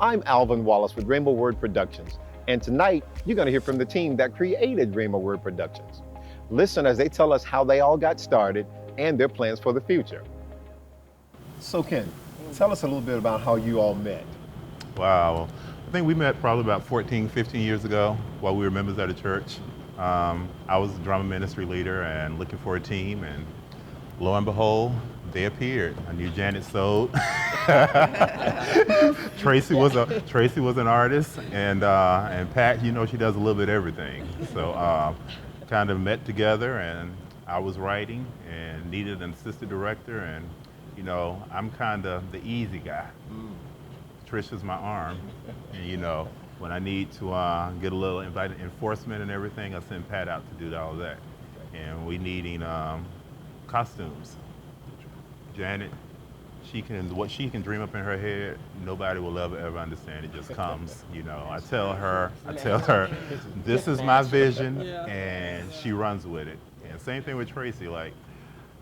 I'm Alvin Wallace with Ramaword Productions, and tonight you're going to hear from the team that created Ramaword Productions. Listen as they tell us how they all got started and their plans for the future. So Kenn, tell us a little bit about how you all met. Wow. I think we met probably about 14, 15 years ago while we were members at a church. I was the drama ministry leader and looking for a team, and lo and behold, they appeared. I knew Janet sold. Tracy was an artist, and Pat, you know, she does a little bit of everything. So kind of met together, and I was writing and needed an assistant director, and you know, I'm kind of the easy guy. Patricia's my arm, and you know, when I need to get a little invited enforcement and everything, I send Pat out to do all of that. And we needing costumes. Janet, what she can dream up in her head, nobody will ever understand. It just comes, you know. I tell her, this is my vision, and she runs with it. And same thing with Tracy. Like,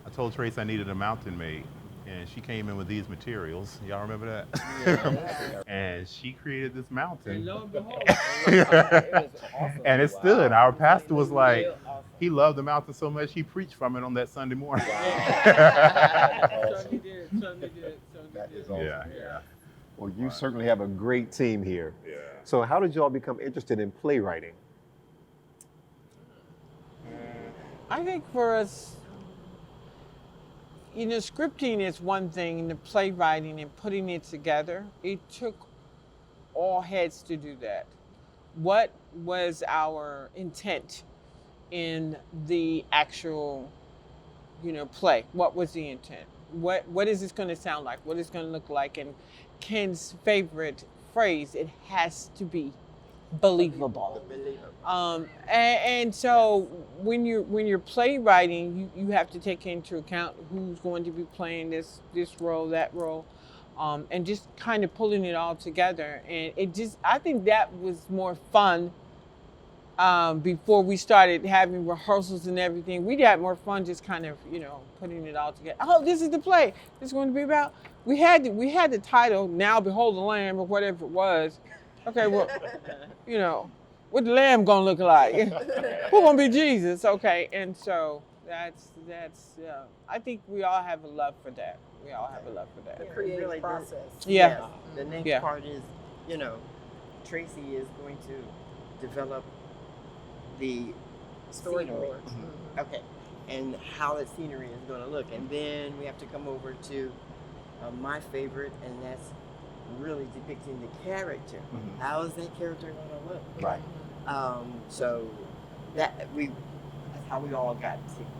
I told Tracy I needed a mountain made, and she came in with these materials. Y'all remember that? Yeah. And she created this mountain. And lo and behold, it was awesome. And it stood. Our pastor was like, he loved the mountain so much he preached from it on that Sunday morning. Awesome. That is awesome. Yeah. Well, you certainly have a great team here. Yeah. So how did you all become interested in playwriting? I think for us, you know, scripting is one thing, and the playwriting and putting it together, it took all heads to do that. What was our intent in the actual, you know, play? What was the intent? What is this going to sound like? What is it going to look like? And Kenn's favorite phrase, it has to be believable. And so when you're playwriting, you have to take into account who's going to be playing this role, that role, and just kind of pulling it all together. And I think that was more fun. Before we started having rehearsals and everything, we'd have more fun just kind of, you know, putting it all together. Oh, this is the play. This is going to be about. We had the title, Now Behold the Lamb, or whatever it was. Okay, well, you know, what the lamb gonna look like? Who gonna be Jesus? Okay, and so that's. I think we all have a love for that. We all have a love for that. The creative process. Yeah. The next part is, you know, Tracy is going to develop the storyboard. Mm-hmm. Okay, and how the scenery is going to look, and then we have to come over to my favorite, and that's really depicting the character. Mm-hmm. How is that character going to look? Right. So that's how we all got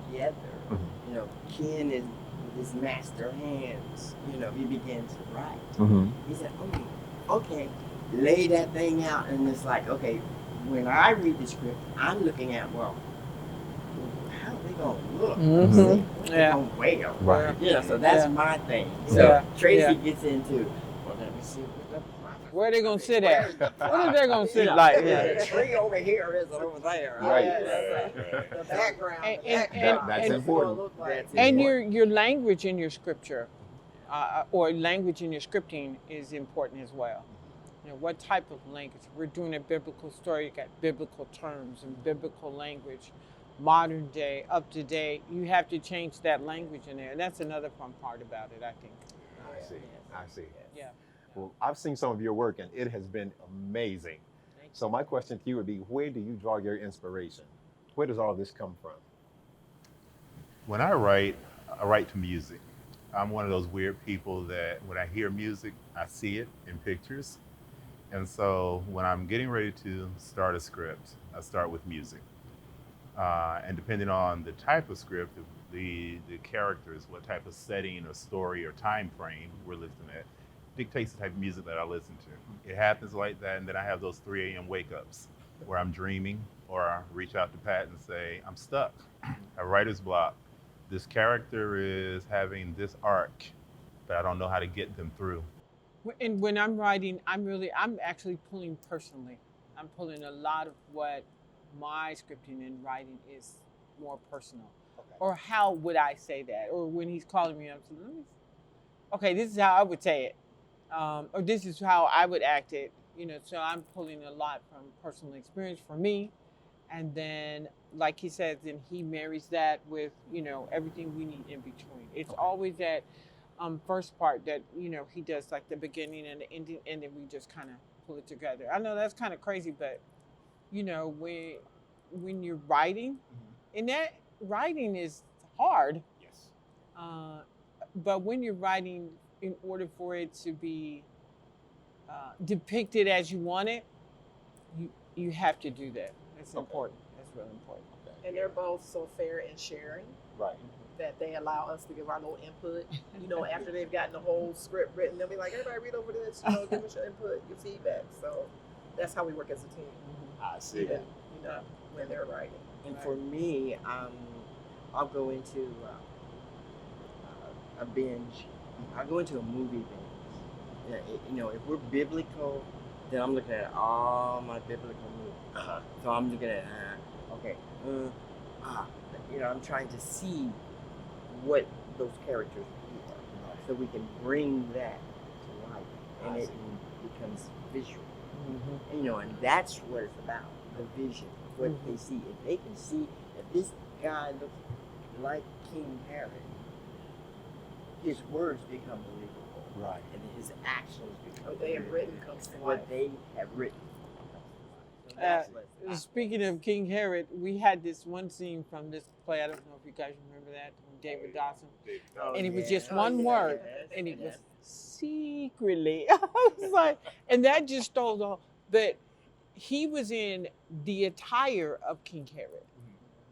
together. Mm-hmm. You know, Kenn is with his master hands. You know, he began to write. Mm-hmm. He said, okay, lay that thing out, and it's like, okay, when I read the script, I'm looking at, well, how are they going to look? Mm-hmm. They're going to wear. Right. Yeah, so that's my thing. So Tracy gets into, well, let me see where are they going to sit at? What are they going to sit like? The tree over here is over there. Right. The background. That's important. And your language in your scripture, or language in your scripting is important as well. You know, what type of language? We're doing a biblical story, you got biblical terms and biblical language, modern day, up to date. You have to change that language in there. And that's another fun part about it, I think. I see. Yeah. Well, I've seen some of your work and it has been amazing. So my question to you would be, where do you draw your inspiration? Where does all this come from? When I write to music. I'm one of those weird people that when I hear music, I see it in pictures. And so when I'm getting ready to start a script, I start with music. And depending on the type of script, the characters, what type of setting or story or time frame we're listening at, dictates the type of music that I listen to. It happens like that, and then I have those 3 a.m. wake-ups where I'm dreaming, or I reach out to Pat and say, I'm stuck, a writer's block. This character is having this arc, but I don't know how to get them through. And when I'm writing, I'm actually pulling personally. I'm pulling a lot of what my scripting and writing is more personal. Okay. Or how would I say that? Or when he's calling me up, okay, this is how I would say it. or this is how I would act it, so I'm pulling a lot from personal experience for me. And then, like he says, then he marries that with, everything we need in between. It's always that first part that, he does like the beginning and the ending, and then we just kind of pull it together. I know that's kind of crazy, but, when you're writing, and that writing is hard. Yes. But when you're writing, in order for it to be depicted as you want it, you have to do that. That's important. That's really important. And they're both so fair in sharing. Right. That they allow us to give our little input. After they've gotten the whole script written, they'll be like, everybody read over this, give us your input, your feedback. So that's how we work as a team. I see. When they're writing. And for me, I'll go into a binge. I'll go into a movie binge. If we're biblical, then I'm looking at all my biblical movies. So I'm looking at, I'm trying to see what those characters are, so we can bring that to life, and it becomes visual. And that's what it's about, the vision, what they see. If they can see that this guy looks like King Herod, his words become believable. Right. And his actions become What they have written comes to what life. they have written. So that's what it's about. Speaking of King Herod, we had this one scene from this play. I don't know if you guys remember that, from David Dawson. And it was just one word, and it was secretly. I was like, and that just told all that he was in the attire of King Herod.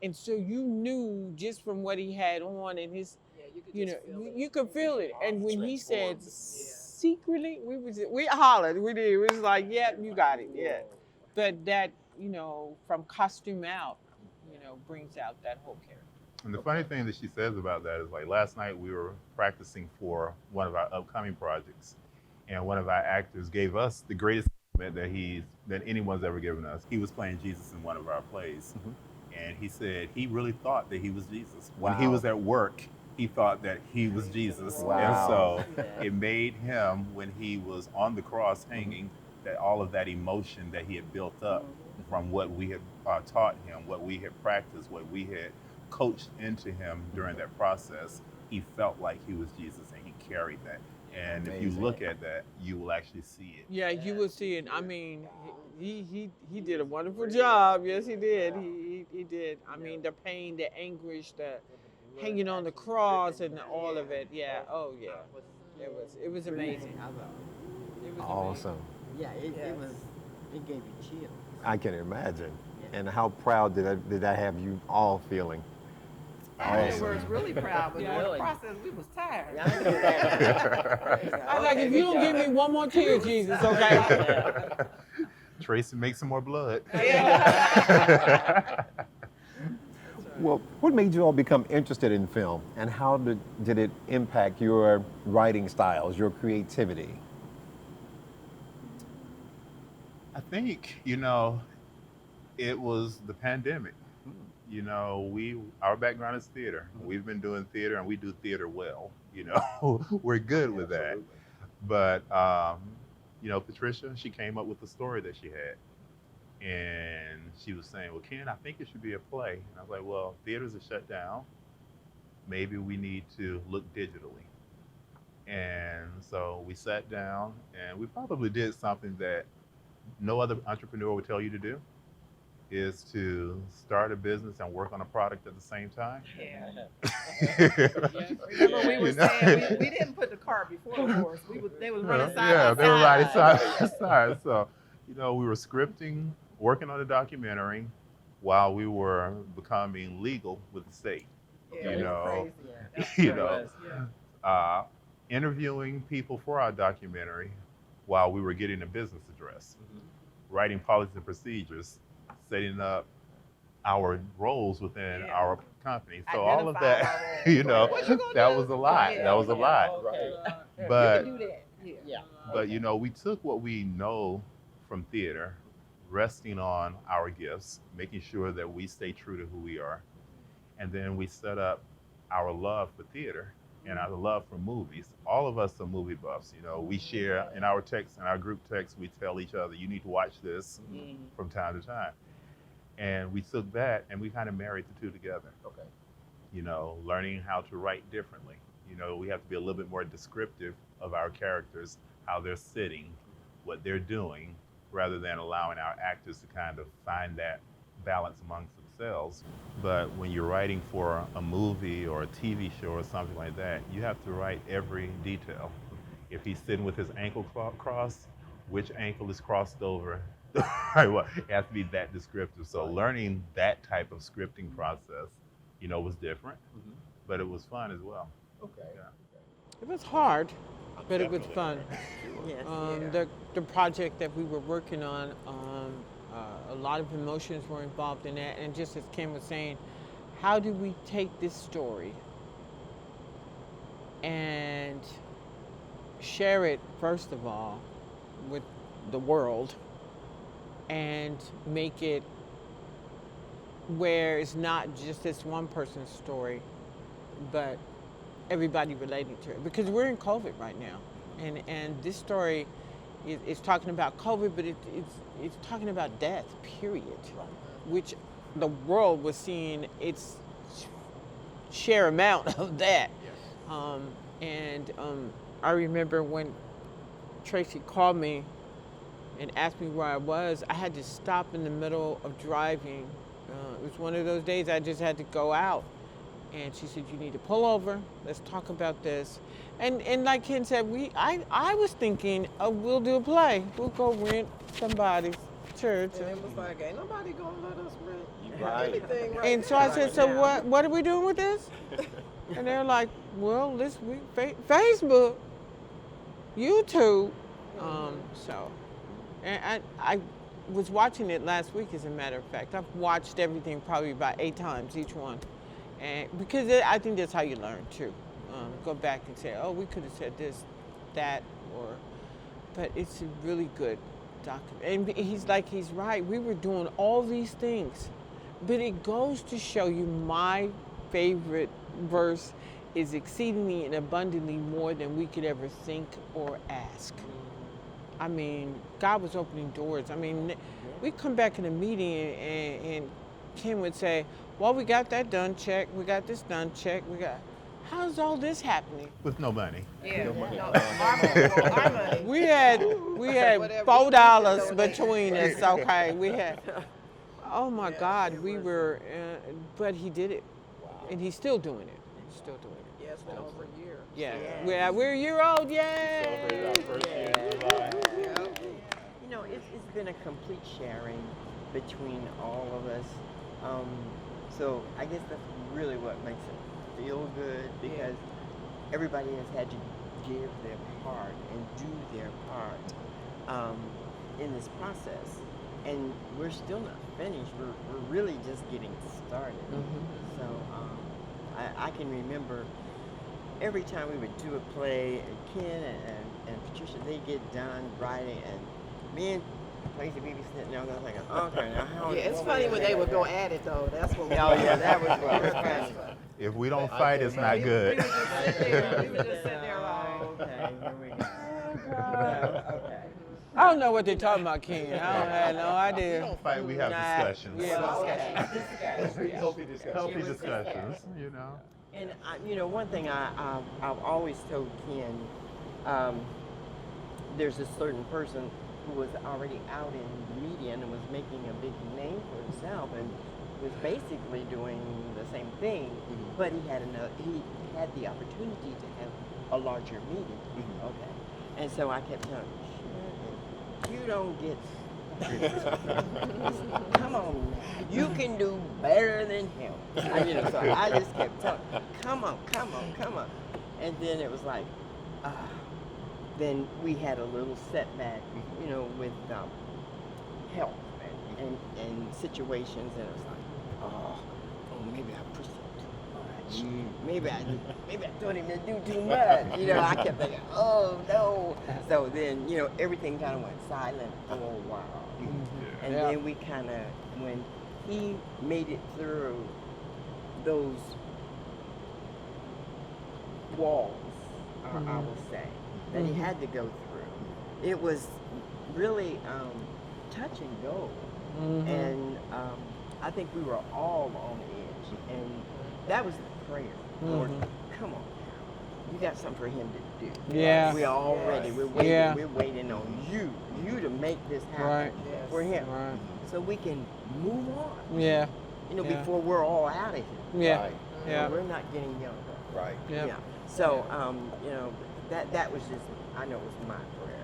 And so you knew just from what he had on and his, you could feel it. And when he said secretly, we hollered, we did. It was like, yeah, you got it, yeah. But that, from costume out, brings out that whole character. And the funny thing that she says about that is, like, last night we were practicing for one of our upcoming projects, and one of our actors gave us the greatest compliment that anyone's ever given us. He was playing Jesus in one of our plays, and he said he really thought that he was Jesus. Wow. When he was at work, he thought that he was Jesus. Wow. And so it made him, when he was on the cross hanging, that all of that emotion that he had built up from what we had taught him, what we had practiced, what we had coached into him during that process, he felt like he was Jesus, and he carried that. And if you look at that, you will actually see it. Yeah, you will see it. I mean, he did a wonderful job. Yes, he did. He did. I mean, the pain, the anguish, the hanging on the cross, and all of it. Yeah. Oh, yeah. It was amazing. It was Awesome. Yeah, it gave you chills. I can imagine. And how proud did that have you all feeling? We were really proud, but during the process, we was tired. I was like, if you don't give me one more tear, Jesus, okay? Tracy, make some more blood. Well, what made you all become interested in film, and how did it impact your writing styles, your creativity? I think, it was the pandemic. Our background is theater. We've been doing theater, and we do theater well. We're good with that. But, Patricia, she came up with the story that she had. And she was saying, well, Kenn, I think it should be a play. And I was like, well, theaters are shut down. Maybe we need to look digitally. And so we sat down, and we probably did something that no other entrepreneur would tell you to do, is to start a business and work on a product at the same time. Remember, we were saying we didn't put the cart before the horse. They was running side by side. They were riding side by side. So, we were scripting, working on a documentary while we were becoming legal with the state. Interviewing people for our documentary while we were getting a business address, writing policies and procedures, setting up our roles within our company. So all of that, that was a lot. That was a lot. But, we took what we know from theater, resting on our gifts, making sure that we stay true to who we are. And then we set up our love for theater and our love for movies. All of us are movie buffs. You know, we share in our text, in our group text, we tell each other, you need to watch this from time to time. And we took that and we kind of married the two together. Okay. You know, learning how to write differently. You know, we have to be a little bit more descriptive of our characters, how they're sitting, what they're doing, rather than allowing our actors to kind of find that balance amongst themselves. But when you're writing for a movie or a TV show or something like that, you have to write every detail. If he's sitting with his ankle crossed, which ankle is crossed over? Well, it has to be that descriptive. So learning that type of scripting process, you know, was different, but it was fun as well. Okay. Yeah. It was hard, but it was fun. Yes. The project that we were working on, a lot of emotions were involved in that. And just as Kenn was saying, how do we take this story and share it, first of all, with the world, and make it where it's not just this one person's story, but everybody relating to it? Because we're in COVID right now, and this story is talking about COVID, but it's talking about death, period, which the world was seeing its share amount of that. I remember when Tracy called me and asked me where I was, I had to stop in the middle of driving. It was one of those days I just had to go out. And she said, you need to pull over, let's talk about this. And like Kenn said, I was thinking, we'll do a play. We'll go rent somebody's church. And it was like, ain't nobody gonna let us rent Right. anything right And so now, I said, right so now." what are we doing with this? And they're like, well, this week, Facebook, YouTube. And I was watching it last week, as a matter of fact. I've watched everything probably about 8 times, each one. And because I think that's how you learn too. Go back and say, oh, we could have said this, that, but it's a really good document. And he's right. We were doing all these things, but it goes to show you my favorite verse is exceedingly and abundantly more than we could ever think or ask. I mean, God was opening doors. I mean, we come back in a meeting and Kenn would say, well, we got that done, check. We got this done, check. How's all this happening? With no money. Yeah, our money. We had $4 between us, okay? We had, oh my God, we were, but he did it. And he's still doing it. He's still doing it. Yeah, it's been over a year. Yeah, we're a year old, yay! You know, it's been a complete sharing between all of us. So I guess that's really what makes it feel good, because everybody has had to give their part and do their part in this process. And we're still not finished. We're really just getting started. So I can remember every time we would do a play, and Kenn and Patricia, they get done writing, and me and Tracy, we be sitting there going like, okay, now how? Yeah, it's funny when they would go at it though. That's what. Oh yeah, that was what was funny. If we don't fight, it's not good. We would just sit there. We would just sit there like. Okay, here we go. Okay. I don't know what they're talking about, Kenn. I don't have no We idea. don't fight, we have discussions. We have discussions. Healthy discussions, you know. And you know, one thing I've always told Kenn, there's a certain person who was already out in the media and was making a big name for himself and was basically doing the same thing, but he had the opportunity to have a larger meeting. Okay, and so I kept telling him, you don't get. Come on, you can do better than him. So I just kept telling, come on. And then it was like, then we had a little setback, you know, with health and situations, and it was like, oh, maybe I pushed it too much. Maybe I told him to do too much. You know, I kept thinking, oh no. So then, you know, everything kind of went silent for a while. And then we kind of, when he made it through those walls, I will say, that he had to go through. It was really touch and go. And I think we were all on edge. And that was the prayer. Lord, come on. You got something for him to do. Yeah. We're all ready. We're waiting. Yeah. We're waiting on you to make this happen Right. for him, Right. so we can move on. Yeah. You know, Yeah. before we're all out of here. Yeah. Right. Yeah. We're not getting younger. Right. Yeah. So, you know, that was just, I know it was my prayer.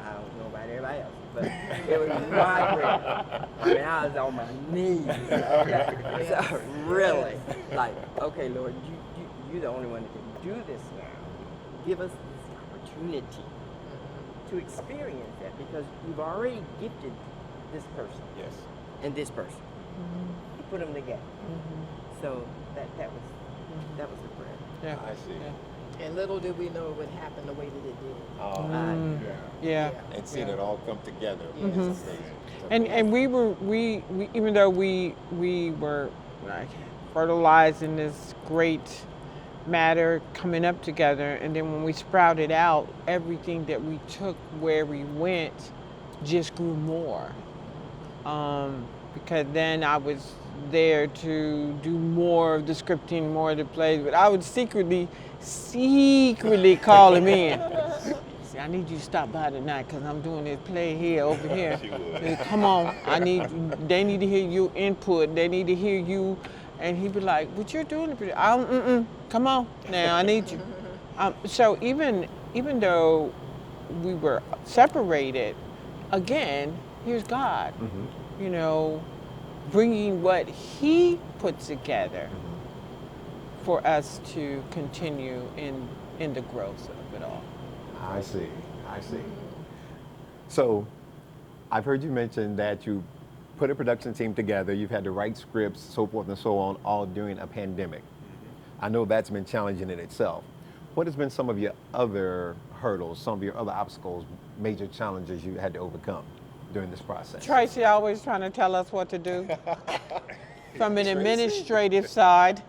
I don't know about everybody else, but it was my prayer. I mean, I was on my knees. So really, like, okay, Lord, you're the only one that can do this now. Give us this opportunity to experience that, because you've already gifted this person Yes. and this person. You put them together. So that was the prayer. Yeah. I see. Yeah. And little did we know it would happen the way that it did. Yeah. And seeing it all come together. Yes. It's amazing. And we even though we were like fertilizing this great matter coming up together, and then when we sprouted out, everything that we took where we went just grew more. Because then I was there to do more of the scripting, more of the plays, but I would secretly call him in. See, I need you to stop by tonight because I'm doing this play here, over here. Come on, they need to hear your input. They need to hear you. And he'd be like, "What you're doing? Come on, now I need you." So even though we were separated, again, here's God. You know, bringing what He put together for us to continue in the growth of it all. I see. So, I've heard you mention that you put a production team together, you've had to write scripts, so forth and so on, all during a pandemic. I know that's been challenging in itself. What has been some of your other hurdles, some of your other obstacles, major challenges you had to overcome during this process? Tracy always trying to tell us what to do from an administrative side.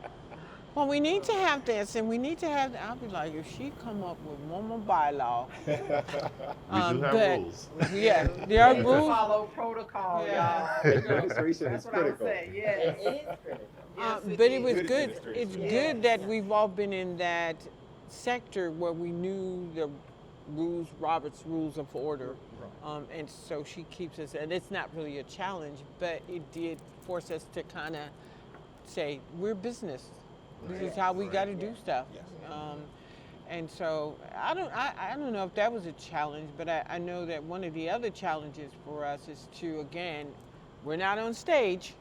Well, we need to have this and we need to have that. I'll be like, if she come up with one more bylaw. We do have rules. Yeah, there are To rules. follow protocol, Yeah. y'all. That's what I was saying. Yes. It is critical. But it was good. It's good that we've all been in that sector where we knew the rules, Robert's Rules of Order. And so she keeps us, and it's not really a challenge, but it did force us to kind of say, we're business. This is how we got to do stuff. And so I don't know if that was a challenge, but I know that one of the other challenges for us is to, again, we're not on stage.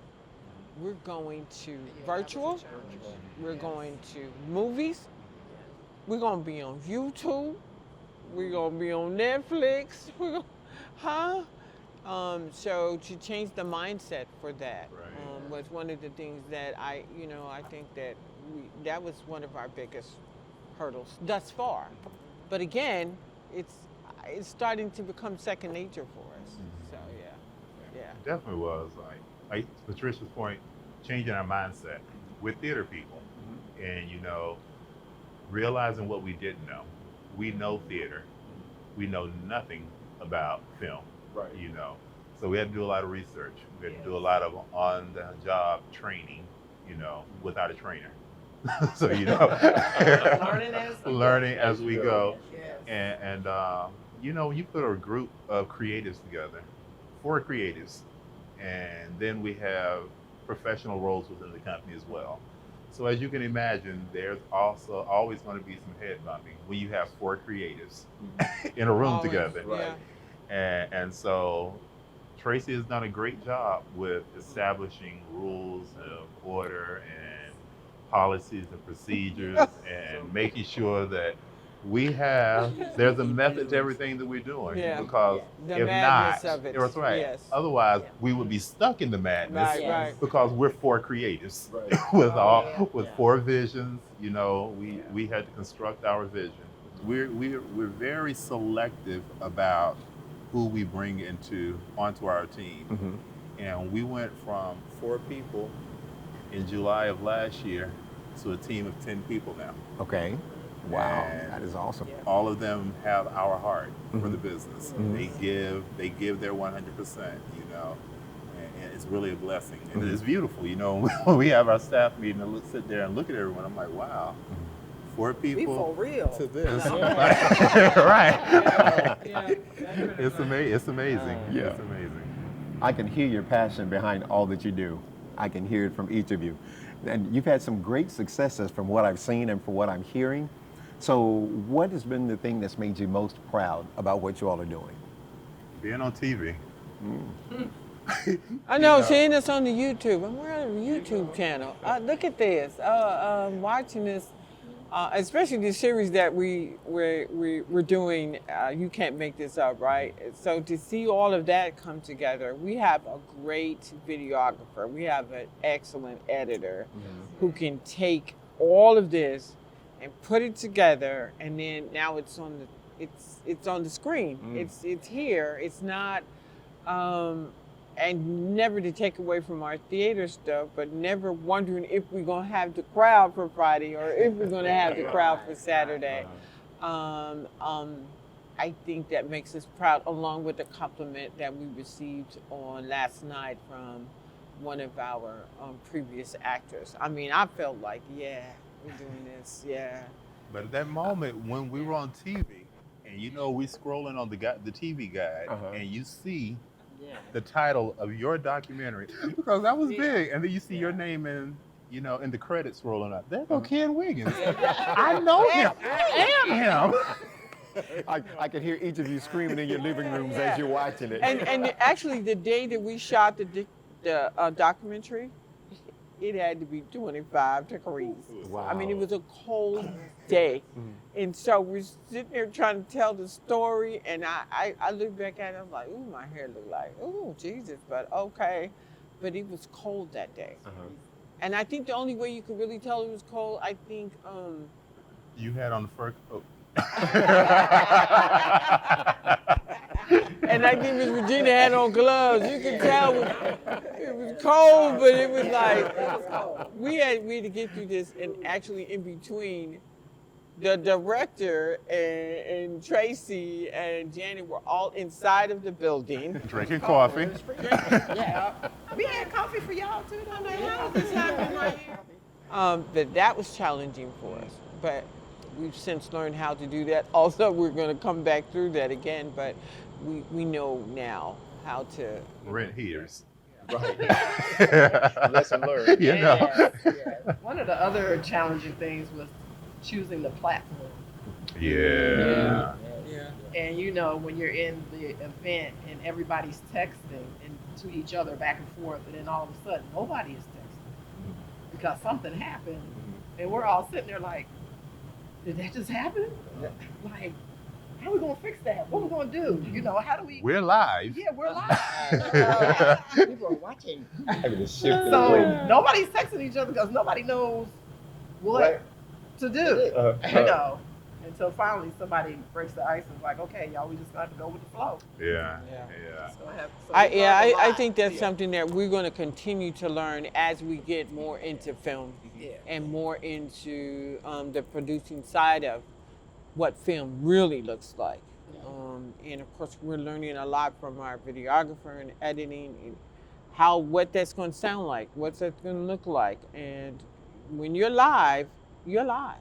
We're going to virtual. We're going to movies. We're going to be on YouTube. We're going to be on Netflix. So to change the mindset for that was one of the things that I think that that was one of our biggest hurdles thus far. But again, it's starting to become second nature for us. So yeah. It definitely was. Like Patricia's point, changing our mindset. We're theater people, and realizing what we didn't know. We know theater. We know nothing about film. Right. So we had to do a lot of research. We had to do a lot of on-the-job training, without a trainer. So learning as we go. Yes. And when you put a group of creatives together, 4 creatives, and then we have professional roles within the company as well. So as you can imagine, there's also always going to be some head bumping when you have 4 creatives in a room Always, together. yeah. And so Tracy has done a great job with establishing rules of order and policies and procedures and making sure that there's a method to everything that we're doing. Yeah. Because The if madness not, of it. that's right. Yes. Otherwise, we would be stuck in the madness Right. because we're 4 creatives Right. with 4 visions. We had to construct our vision. We're very selective about who we bring onto our team. And we went from 4 people in July of last year to a team of 10 people now. Okay. Wow, And that is awesome. Yeah. all of them have our heart for the Mhm. business. Mhm. They give their 100%, and it's really a blessing. And Mhm. it's beautiful, when we have our staff meeting and sit there and look at everyone, I'm like, wow, 4 We people for real. to this. Yeah. Right. Yeah. It's amazing. It's amazing. Yeah. It's amazing. I can hear your passion behind all that you do. I can hear it from each of you. And you've had some great successes from what I've seen and from what I'm hearing. So what has been the thing that's made you most proud about what you all are doing? Being on TV. I know, seeing us on the YouTube. We're on a YouTube channel. Look at this. Watching this, especially the series that we're doing. You can't make this up, right? So to see all of that come together, we have a great videographer. We have an excellent editor who can take all of this and put it together, and then now it's on the screen. It's here. It's not. And never to take away from our theater stuff, but never wondering if we're gonna have the crowd for Friday or if we're gonna have the crowd for Saturday. I think that makes us proud, along with the compliment that we received on last night from one of our previous actors. I mean, I felt like, yeah, we're doing this, yeah. But at that moment when we were on TV, and we scrolling on the TV guide, and you see the title of your documentary, because that was big, and then you see your name in the credits rolling up. There go Kenn Wiggins. I know him. I am him. I can hear each of you screaming in your living rooms as you're watching it. And actually, the day that we shot the documentary, it had to be 25 degrees. Wow. I mean, it was a cold day. And so we're sitting there trying to tell the story, and I look back at it, I'm like, ooh, my hair looked like, ooh, Jesus, but okay. But it was cold that day. And I think the only way you could really tell it was cold, I think, You had on the fur coat. and I think Miss Regina had on gloves. You could tell it was cold, but it was like we had to get through this, and actually in between, the director and Tracy and Janet were all inside of the building. Drinking coffee. Yeah. We had coffee for y'all too. I'm like, how is this happening right here? But that was challenging for us. But we've since learned how to do that. Also, we're going to come back through that again, but we know now how to Rent heaters. Right. Lesson learned. One of the other challenging things was choosing the platform. Yeah. And when you're in the event and everybody's texting and to each other back and forth, and then all of a sudden nobody is texting because something happened, and we're all sitting there like, did that just happen? Like, how are we gonna fix that? What are we gonna do? How do we? We're live. Yeah, we're live. People are watching. So nobody's texting each other because nobody knows what to do. Until finally somebody breaks the ice and is like, okay, y'all, we just got to go with the flow. Yeah. I think that's something that we're going to continue to learn as we get more into film and more into the producing side of what film really looks like. And of course, we're learning a lot from our videographer and editing and what that's going to sound like, what's that going to look like. And when you're live, you're live.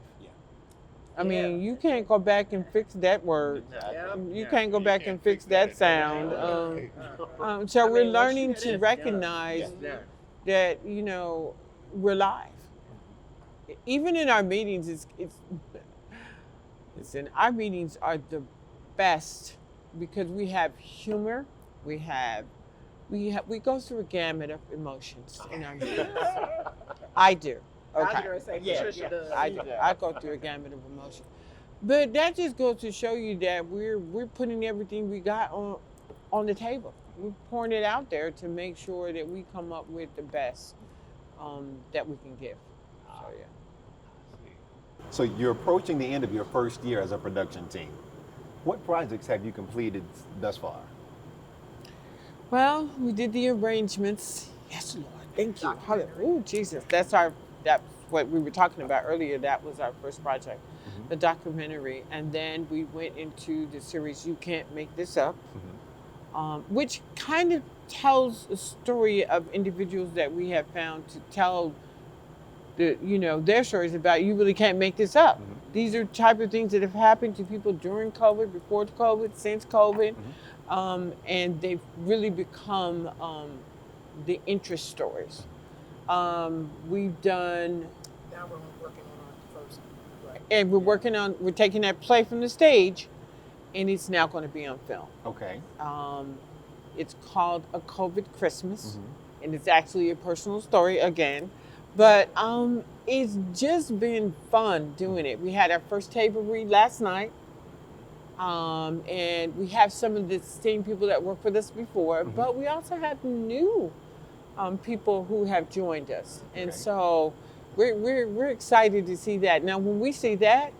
I mean, you can't go back and fix that word. You can't go back and fix that sound. So we're learning to recognize that, we're live. Even in our meetings, our meetings are the best because we have humor. We go through a gamut of emotions in our meetings. I do. Okay. Patricia does. I do. I go through a gamut of emotion, but that just goes to show you that we're putting everything we got on the table. We're pouring it out there to make sure that we come up with the best that we can give. So So you're approaching the end of your first year as a production team. What projects have you completed thus far? Well, we did the arrangements. Yes, Lord. Thank you. Oh, Jesus. That's that's what we were talking about earlier. That was our first project, the documentary. And then we went into the series You Can't Make This Up, which kind of tells a story of individuals that we have found to tell their stories about. You really can't make this up. These are type of things that have happened to people during COVID, before COVID, since COVID, and they've really become the interest stories. We've done. Now we're working on our first. Right. And we're taking that play from the stage, and it's now going to be on film. Okay. It's called A COVID Christmas, and it's actually a personal story again. But it's just been fun doing it. We had our first table read last night, and we have some of the same people that worked with us before, but we also have new people who have joined us, and so we're excited to see that. Now, when we see that,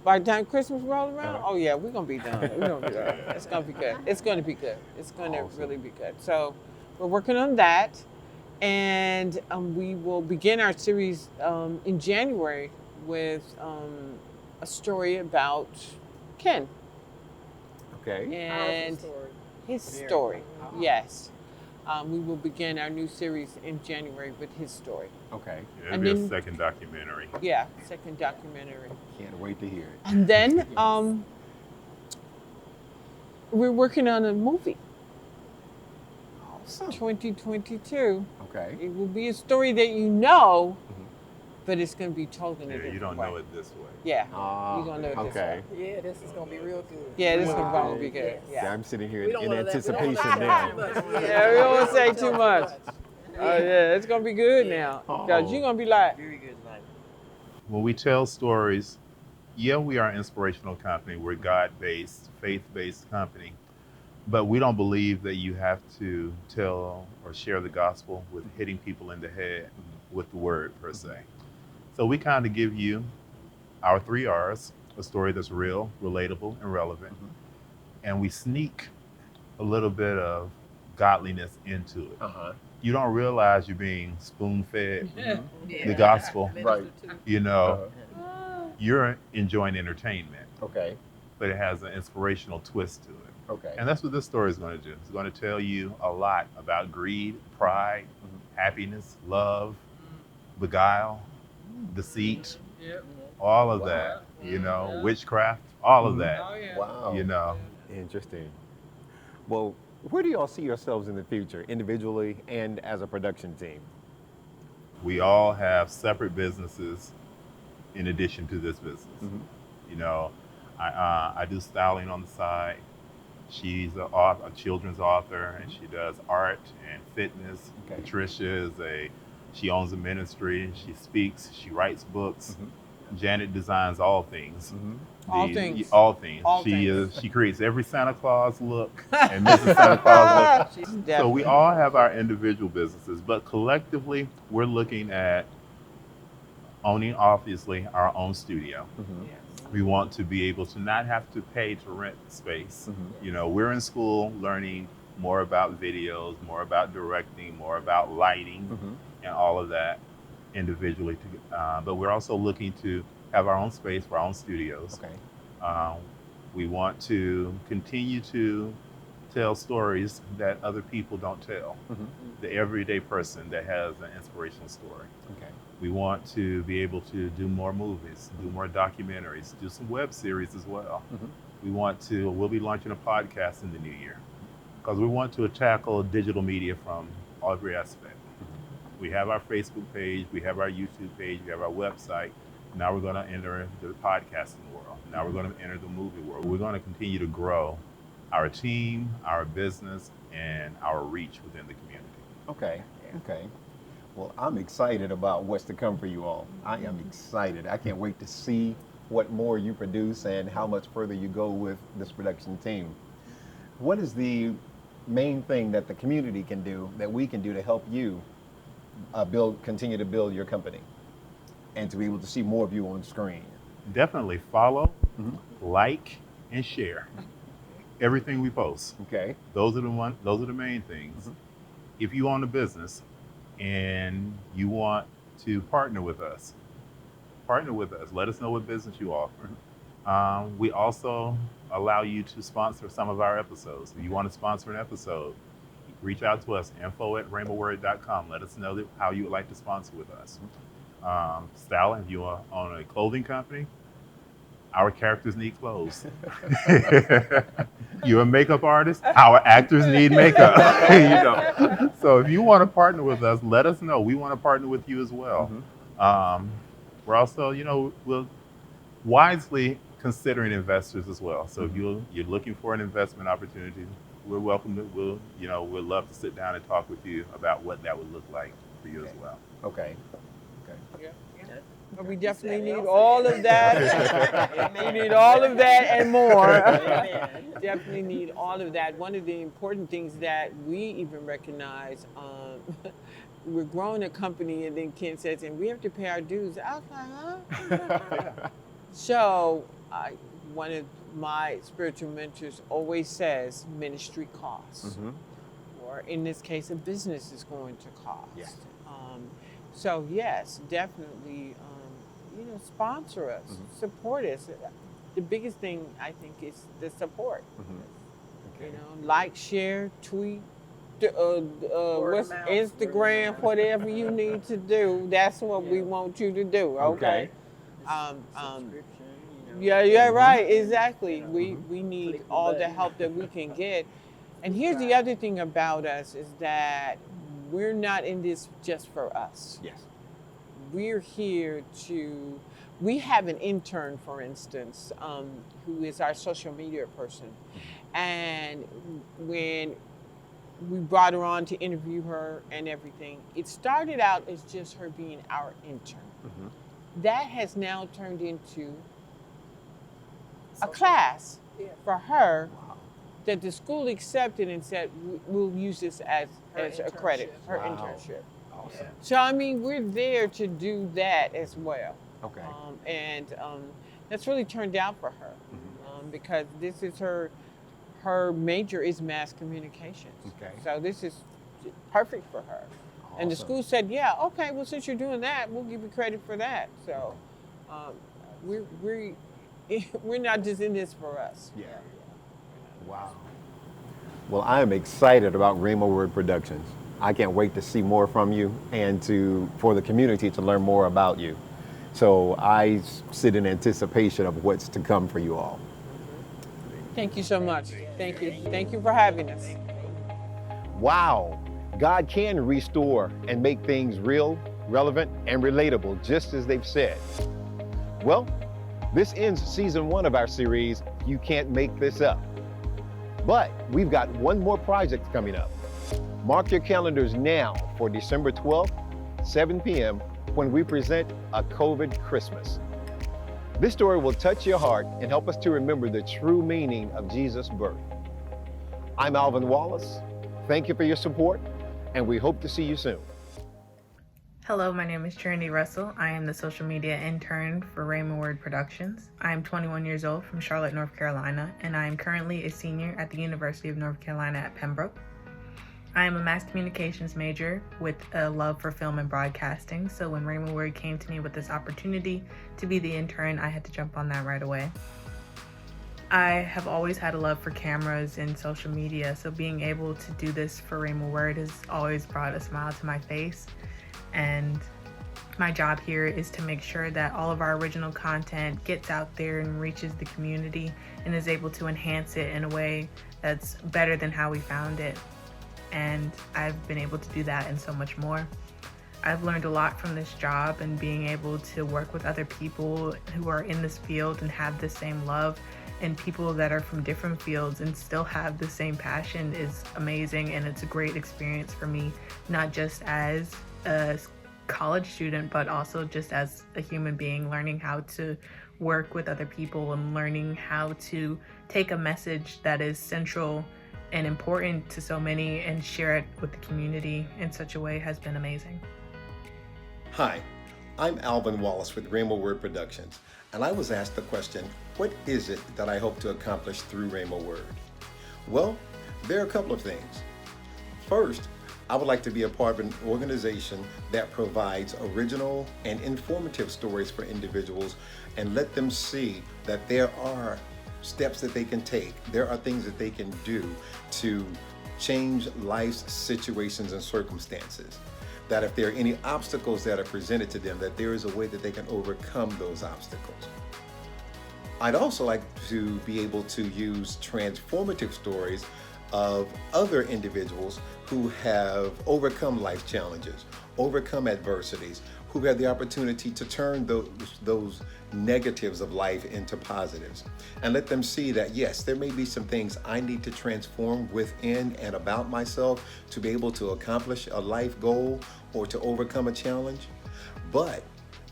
by the time Christmas rolls around, oh yeah, we're gonna be done. We're gonna be done. It's gonna be good. It's gonna be good. It's gonna really be good. So we're working on that. And we will begin our series in January with a story about Kenn. Okay. And his story. Yes. We will begin our new series in January with his story. Okay. Yeah, it'll be a second documentary. Yeah, second documentary. Can't wait to hear it. And then we're working on a movie. 2022. Okay. It will be a story that you know, but it's going to be told in a different way. You don't know it this way. Yeah, you're going to know it this way. Yeah, this is going to be real good. Yeah, this is going to be good. Yeah. I'm sitting here We don't in wanna anticipation let- now. Yeah, we don't want to say too much. Oh yeah, it's going to be good now. Because you're going to be like, Very good night. When we tell stories, yeah, we are an inspirational company. We're God-based, faith-based company. But we don't believe that you have to tell or share the gospel with hitting people in the head with the word per se. So we kind of give you our 3 R's, a story that's real, relatable, and relevant. And we sneak a little bit of godliness into it. You don't realize you're being spoon-fed the gospel. Right. You're enjoying entertainment, Okay. but it has an inspirational twist to it. Okay. And that's what this story is going to do. It's going to tell you a lot about greed, pride, happiness, love, beguile, deceit, all of that, witchcraft, all of that, Wow. Interesting. Well, where do y'all see yourselves in the future, individually and as a production team? We all have separate businesses in addition to this business. I do styling on the side. She's a children's author, and she does art and fitness. Okay. Patricia she owns a ministry. She speaks. She writes books. Janet designs all things. All things. All things. All things. She creates every Santa Claus look and Mrs. Santa Claus look. So we all have our individual businesses, but collectively, we're looking at owning, obviously, our own studio. We want to be able to not have to pay to rent space. We're in school learning more about videos, more about directing, more about lighting, and all of that individually. But we're also looking to have our own space for our own studios. Okay. We want to continue to tell stories that other people don't tell. The everyday person that has an inspirational story. Okay. We want to be able to do more movies, do more documentaries, do some web series as well. We'll be launching a podcast in the new year because we want to tackle digital media from every aspect. We have our Facebook page, we have our YouTube page, we have our website. Now we're going to enter the podcasting world. Now we're going to enter the movie world. We're going to continue to grow our team, our business, and our reach within the community. Okay. Okay. Well, I'm excited about what's to come for you all. I am excited. I can't wait to see what more you produce and how much further you go with this production team. What is the main thing that the community can do, that we can do to help you continue to build your company and to be able to see more of you on screen? Definitely follow, like, and share everything we post. Okay. Those are the main things. If you own a business and you want to partner with us. Partner with us. Let us know what business you offer. We also allow you to sponsor some of our episodes. If you want to sponsor an episode, reach out to us, info@ramaword.com. Let us know how you would like to sponsor with us. Styling, if you own a clothing company, our characters need clothes. You're a makeup artist, our actors need makeup. So if you want to partner with us, let us know. We want to partner with you as well. We're also, we'll wisely considering investors as well. So if you're looking for an investment opportunity, we're welcome to. We'd love to sit down and talk with you about what that would look like for you as well. Okay. But we definitely need all of that. We need all of that and more. Definitely need all of that. One of the important things that we even recognize, we're growing a company, and then Kenn says, and we have to pay our dues. I was like, huh? So one of my spiritual mentors always says ministry costs. Or in this case, a business is going to cost. Yes. So yes, definitely, sponsor us, support us. The biggest thing I think is the support. Like, share, tweet, what's Instagram, whatever you need to do. That's what we want you to do. Okay. Yeah, right. Exactly. We need all the help that we can get. And here's the other thing about us is that we're not in this just for us. Yes. We're here we have an intern, for instance, who is our social media person. And when we brought her on to interview her and everything, it started out as just her being our intern. That has now turned into a class for her that the school accepted and said, we'll use this as a credit, her internship. Awesome. So, we're there to do that as well. Okay. And that's really turned out for her because this is her major is mass communications. Okay. So this is perfect for her. Awesome. And the school said, yeah, okay, well, since you're doing that, we'll give you credit for that. So we're not just in this for us. Yeah. Wow. Well, I am excited about Ramaword Productions. I can't wait to see more from you and for the community to learn more about you. So I sit in anticipation of what's to come for you all. Thank you so much. Thank you. Thank you for having us. Wow. God can restore and make things real, relevant, and relatable, just as they've said. Well, this ends season 1 of our series, You Can't Make This Up. But we've got one more project coming up. Mark your calendars now for December 12th, 7 p.m., when we present A COVID Christmas. This story will touch your heart and help us to remember the true meaning of Jesus' birth. I'm Alvin Wallace. Thank you for your support, and we hope to see you soon. Hello, my name is Trinity Russell. I am the social media intern for Ramaword Productions. I am 21 years old from Charlotte, North Carolina, and I am currently a senior at the University of North Carolina at Pembroke. I am a mass communications major with a love for film and broadcasting, so when Ramaword came to me with this opportunity to be the intern, I had to jump on that right away. I have always had a love for cameras and social media, so being able to do this for Ramaword has always brought a smile to my face. And my job here is to make sure that all of our original content gets out there and reaches the community and is able to enhance it in a way that's better than how we found it. And I've been able to do that and so much more. I've learned a lot from this job, and being able to work with other people who are in this field and have the same love, and people that are from different fields and still have the same passion is amazing. And it's a great experience for me, not just as a college student, but also just as a human being, learning how to work with other people and learning how to take a message that is central and important to so many and share it with the community in such a way has been amazing. Hi, I'm Alvin Wallace with Ramaword Productions, and I was asked the question, what is it that I hope to accomplish through Ramaword? Well, there are a couple of things. First, I would like to be a part of an organization that provides original and informative stories for individuals and let them see that there are steps that they can take. There are things that they can do to change life's situations and circumstances. That if there are any obstacles that are presented to them, that there is a way that they can overcome those obstacles. I'd also like to be able to use transformative stories of other individuals who have overcome life challenges, overcome adversities, who have the opportunity to turn those negatives of life into positives, and let them see that yes, there may be some things I need to transform within and about myself to be able to accomplish a life goal or to overcome a challenge. But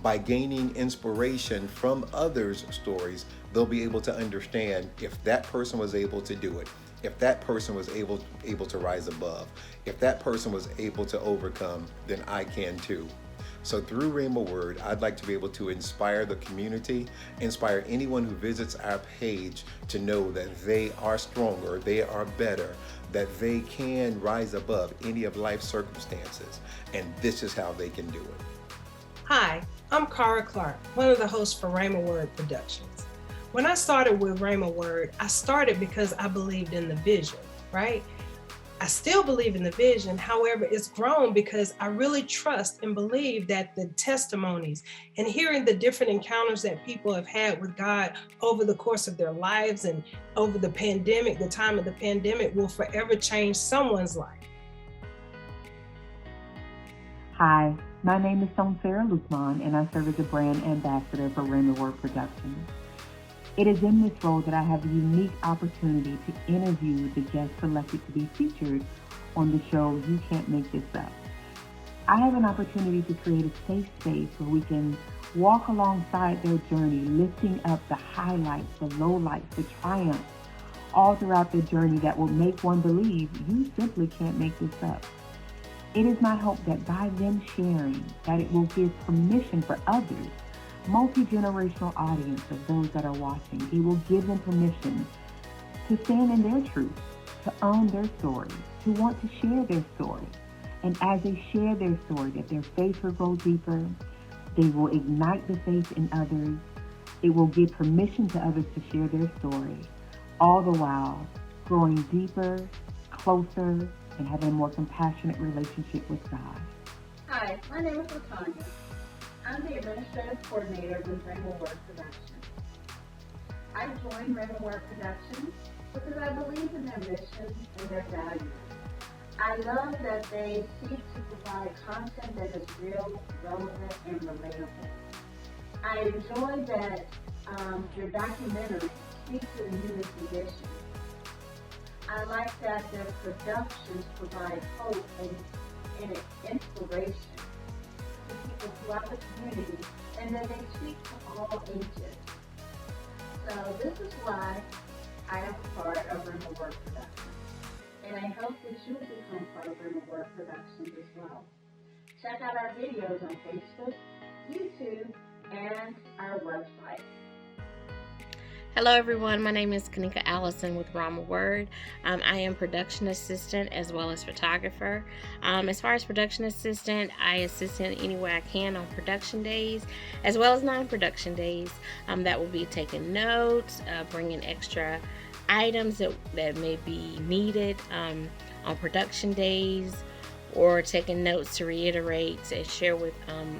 by gaining inspiration from others' stories, they'll be able to understand if that person was able to do it, if that person was able to rise above, if that person was able to overcome, then I can too. So through Ramaword, I'd like to be able to inspire the community, inspire anyone who visits our page to know that they are stronger, they are better, that they can rise above any of life's circumstances, and this is how they can do it. Hi, I'm Cara Clark, one of the hosts for Ramaword Productions. When I started with Ramaword, I started because I believed in the vision, right? I still believe in the vision. However, it's grown because I really trust and believe that the testimonies and hearing the different encounters that people have had with God over the course of their lives and over the pandemic, the time of the pandemic, will forever change someone's life. Hi, my name is Sarah Lukman, and I serve as a brand ambassador for Ramaword Productions. It is in this role that I have the unique opportunity to interview the guests selected to be featured on the show You Can't Make This Up. I have an opportunity to create a safe space where we can walk alongside their journey, lifting up the highlights, the lowlights, the triumphs, all throughout their journey that will make one believe you simply can't make this up. It is my hope that by them sharing, that it will give permission for others, multi-generational audience of those that are watching, it will give them permission to stand in their truth, to own their story, to want to share their story. And as they share their story, that their faith will grow deeper, they will ignite the faith in others, it will give permission to others to share their story, all the while growing deeper, closer, and having a more compassionate relationship with God. Hi, my name is LaTanya. I'm the Administrative Coordinator with Ramaword Productions. I joined Ramaword Productions because I believe in their mission and their values. I love that they seek to provide content that is real, relevant, and relatable. I enjoy that your documentary speaks to the human condition. I like that their productions provide hope and inspiration to people throughout the community, and that they speak to all ages. So this is why I am a part of Ramaword Productions, and I hope that you will become part of Ramaword Productions as well. Check out our videos on Facebook, YouTube, and our website. Hello everyone, my name is Kanika Allison with Ramaword. I am production assistant as well as photographer. As far as production assistant, I assist in any way I can on production days as well as non-production days. That will be taking notes, bringing extra items that may be needed on production days, or taking notes to reiterate and share with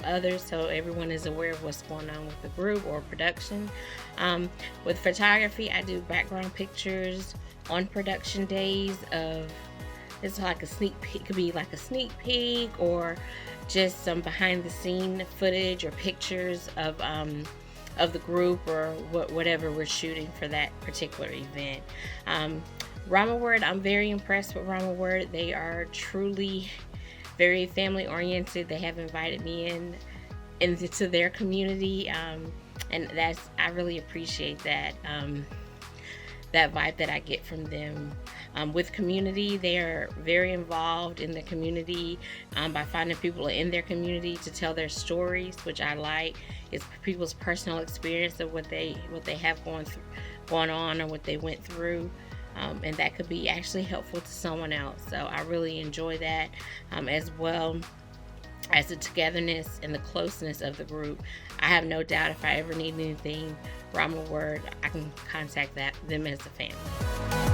others so everyone is aware of what's going on with the group or production. With photography, I do background pictures on production days of, it's like a sneak peek, it could be like a sneak peek or just some behind the scene footage or pictures of the group or whatever we're shooting for that particular event. Ramaword, I'm very impressed with Ramaword. They are truly very family oriented. They have invited me into their community, and I really appreciate that that vibe that I get from them. With community, they are very involved in the community by finding people in their community to tell their stories, which I like. It's people's personal experience of what they have going on or what they went through. and that could be actually helpful to someone else. So I really enjoy that, as well as the togetherness and the closeness of the group. I have no doubt if I ever need anything, Ramaword, I can contact them as a family.